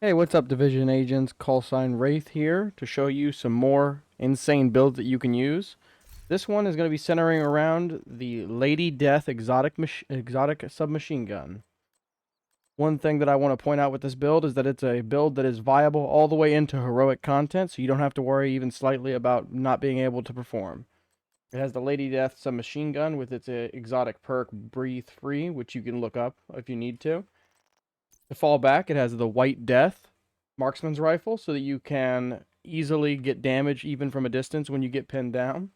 Hey, what's up, Division Agents? Call sign Wraith here to show you some more insane builds that you can use. This one is going to be centering around the Lady Death exotic submachine gun. One thing that I want to point out with this build is that it's a build that is viable all the way into heroic content, so you don't have to worry even slightly about not being able to perform. It has the Lady Death submachine gun with its exotic perk Breathe Free, which you can look up if you need to. To fall back, it has the White Death marksman's rifle so that you can easily get damage even from a distance when you get pinned down.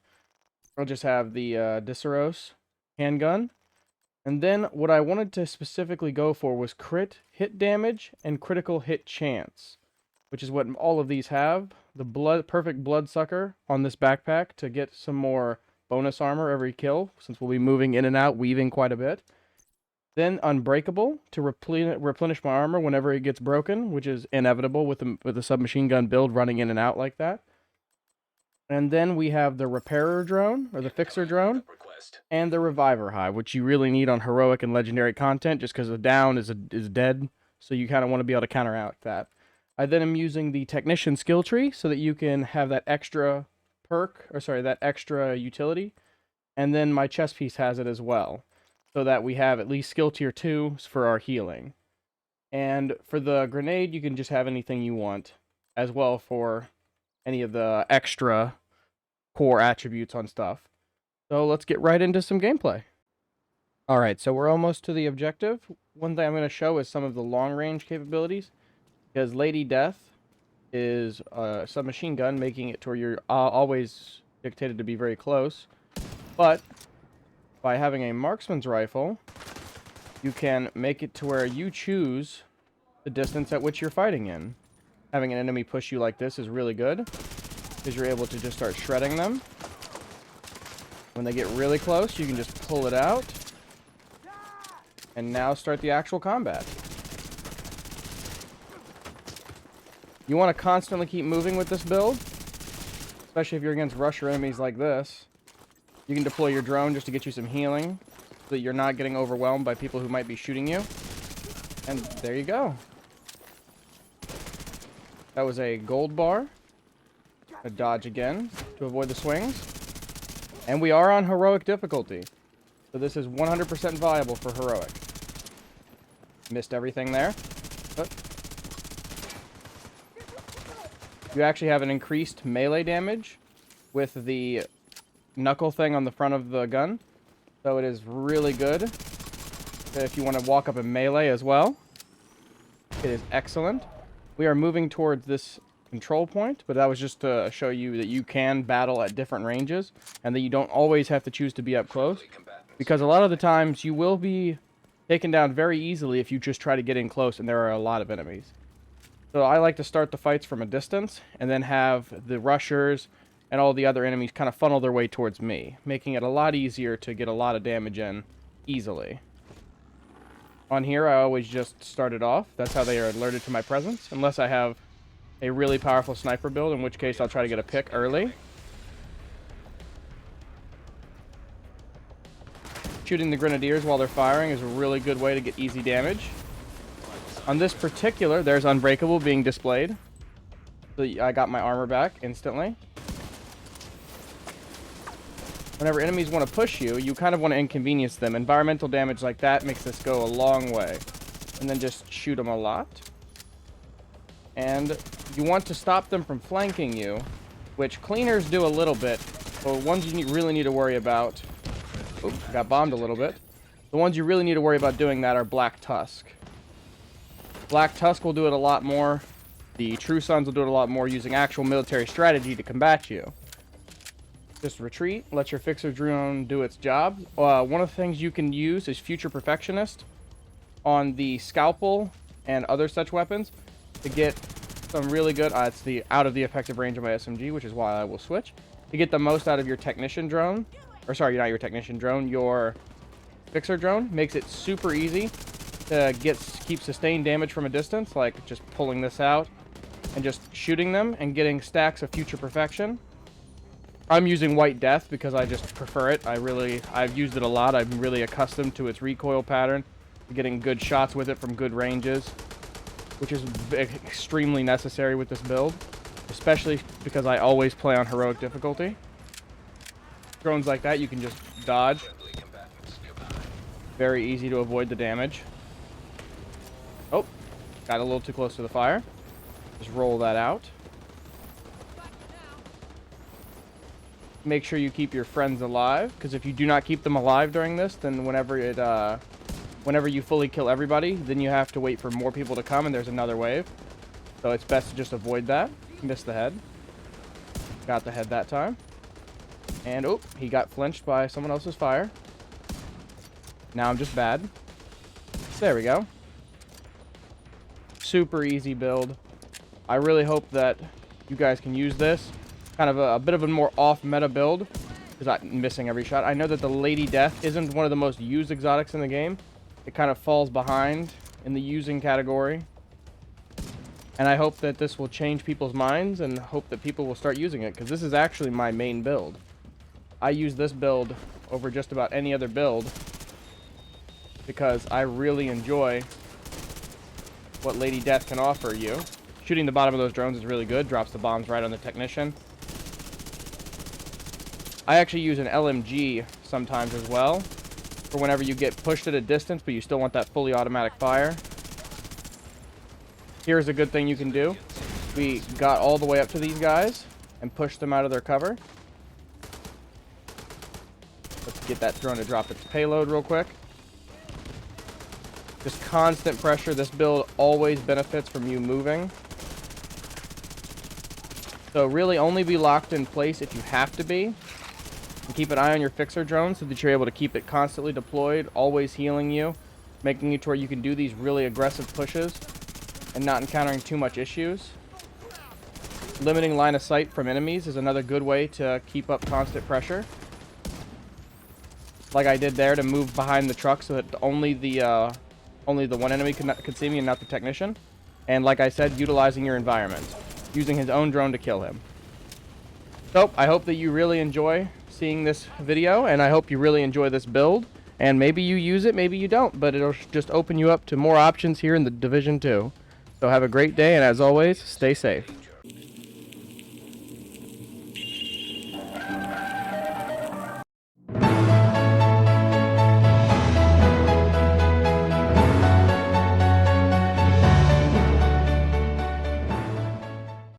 I'll just have the Diceros handgun. And then what I wanted to specifically go for was crit hit damage and critical hit chance, which is what all of these have. The perfect bloodsucker on this backpack to get some more bonus armor every kill, since we'll be moving in and out, weaving quite a bit. Then Unbreakable to replenish my armor whenever it gets broken, which is inevitable with a submachine gun build running in and out like that. And then we have the Repairer drone, or the Fixer drone, and the Reviver Hive, which you really need on heroic and legendary content, just because a down is dead, so you kind of want to be able to counteract that. I then am using the Technician skill tree so that you can have that extra that extra utility, and then my chest piece has it as well, so that we have at least skill tier 2 for our healing. And for the grenade, you can just have anything you want, as well for any of the extra core attributes on stuff. So let's get right into some gameplay. Alright, so we're almost to the objective. One thing I'm going to show is some of the long-range capabilities, because Lady Death is a submachine gun, making it to where you're always dictated to be very close. But by having a marksman's rifle, you can make it to where you choose the distance at which you're fighting in. Having an enemy push you like this is really good, because you're able to just start shredding them. When they get really close, you can just pull it out, and now start the actual combat. You want to constantly keep moving with this build, especially if you're against rusher enemies like this. You can deploy your drone just to get you some healing, so that you're not getting overwhelmed by people who might be shooting you. And there you go. That was a gold bar. A dodge again to avoid the swings. And we are on heroic difficulty, so this is 100% viable for heroic. Missed everything there. But you actually have an increased melee damage with the knuckle thing on the front of the gun, so it is really good if you want to walk up in melee as well. It is excellent. We are moving towards this control point, but that was just to show you that you can battle at different ranges and that you don't always have to choose to be up close, because a lot of the times you will be taken down very easily if you just try to get in close and there are a lot of enemies. So I like to start the fights from a distance and then have the rushers and all the other enemies kind of funnel their way towards me, making it a lot easier to get a lot of damage in easily. On here, I always just start it off. That's how they are alerted to my presence, unless I have a really powerful sniper build, in which case I'll try to get a pick early. Shooting the grenadiers while they're firing is a really good way to get easy damage. On this particular, there's Unbreakable being displayed. So I got my armor back instantly. Whenever enemies want to push you, you kind of want to inconvenience them. Environmental damage like that makes this go a long way. And then just shoot them a lot. And you want to stop them from flanking you, which cleaners do a little bit. But ones you really need to worry about... Oops, got bombed a little bit. The ones you really need to worry about doing that are Black Tusk. Black Tusk will do it a lot more. The True Sons will do it a lot more using actual military strategy to combat you. Just retreat, let your Fixer drone do its job. One of the things you can use is Future Perfectionist on the Scalpel and other such weapons to get some really good... it's the out of the effective range of my SMG, which is why I will switch. To get the most out of your Technician drone, or sorry, not your Technician drone, your Fixer drone, makes it super easy to keep sustained damage from a distance, like just pulling this out and just shooting them and getting stacks of Future Perfection. I'm using White Death because I just prefer it. I've used it a lot. I'm really accustomed to its recoil pattern, getting good shots with it from good ranges. which is extremely necessary with this build, especially because I always play on heroic difficulty. Drones like that you can just dodge. Very easy to avoid the damage. Oh, got a little too close to the fire. Just roll that out. Make sure you keep your friends alive, because if you do not keep them alive during this, then whenever you fully kill everybody, then you have to wait for more people to come, and there's another wave. So it's best to just avoid that. Missed the head. Got the head that time. And, oh, he got flinched by someone else's fire. Now I'm just bad. There we go. Super easy build. I really hope that you guys can use this. Kind of a bit of a more off-meta build, because I'm missing every shot. I know that the Lady Death isn't one of the most used exotics in the game. It kind of falls behind in the using category. And I hope that this will change people's minds and hope that people will start using it, because this is actually my main build. I use this build over just about any other build because I really enjoy what Lady Death can offer you. Shooting the bottom of those drones is really good. Drops the bombs right on the technician. I actually use an LMG sometimes as well, for whenever you get pushed at a distance, but you still want that fully automatic fire. Here's a good thing you can do. We got all the way up to these guys and pushed them out of their cover. Let's get that drone to drop its payload real quick. Just constant pressure. This build always benefits from you moving. So really only be locked in place if you have to be. And keep an eye on your fixer drone so that you're able to keep it constantly deployed, always healing you, making it to where you can do these really aggressive pushes and not encountering too much issues. Limiting line of sight from enemies is another good way to keep up constant pressure. Like I did there, to move behind the truck so that only the one enemy could see me and not the technician. And like I said, utilizing your environment. Using his own drone to kill him. So, I hope that you really enjoy seeing this video, and I hope you really enjoy this build. And maybe you use it, maybe you don't, but it'll just open you up to more options here in the Division 2. So have a great day, and as always, stay safe.